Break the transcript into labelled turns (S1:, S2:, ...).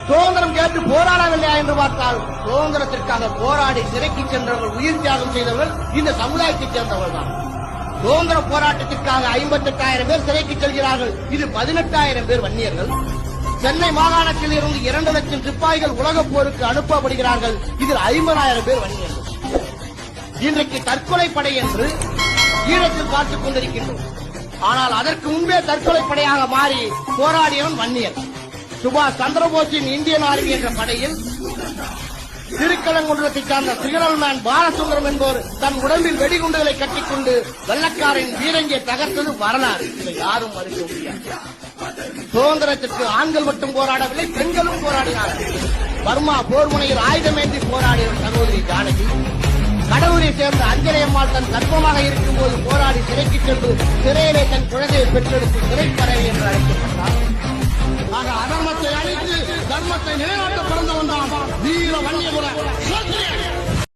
S1: சுதந்திரம் கேட்டு போராடவில்லையா என்று பார்த்தால் சுதந்திரத்திற்காக போராடி சிறைக்கு சென்றவர்கள், உயிர் தியாகம் செய்தவர்கள் இந்த சமுதாயத்தைச் சேர்ந்தவர்கள் தான். சுதந்திர போராட்டத்திற்காக 58,000 பேர் சிறைக்கு செல்கிறார்கள். இது 18,000 பேர் வன்னியர்கள். சென்னை மாகாணத்தில் இருந்து 2 லட்சம் சிப்பாய்கள் உலகப் போருக்கு அனுப்பப்படுகிறார்கள். இதில் 50,000 பேர் வன்னியர்கள். இன்றைக்கு தற்கொலை படை என்று ஈழத்தில் பார்த்துக் கொண்டிருக்கின்றோம். ஆனால் அதற்கு முன்பே தற்கொலை படையாக மாறி போராடியவன் வன்னியர். சுபாஷ் சந்திரபோஸின் இந்தியன் ஆர்மி என்ற படையில் திருக்கலங்குன்றத்தை சார்ந்த சிகரல் மேன் பாலசுந்தரம் என்பவர் தன் உடம்பில் வெடிகுண்டுகளை கட்டிக்கொண்டு வெள்ளக்காரின் வீரங்கியை தகர்த்தது வரலாறு. இதை யாரும் மறுக்க முடியாது. சுதந்திரத்திற்கு ஆண்கள் மட்டும் போராடவில்லை, பெண்களும் போராடினார்கள். பர்மா போர் முனையில் ஆயுதமேந்தி போராடிய சகோதரி ஜானகி, கடலூரை சேர்ந்த அஞ்சலை அம்மாள் தன் கர்ப்பமாக இருக்கும் போது போராடி சிறைக்கு சென்று சிறையிலே தன் குழந்தையை பெற்றெடுத்து சிறைப்பறவை என்று அழைக்கப்பட்டார். ஆக அதர்மத்தை அழித்து தர்மத்தை நிலைநாட்ட பிறந்தவன் தான்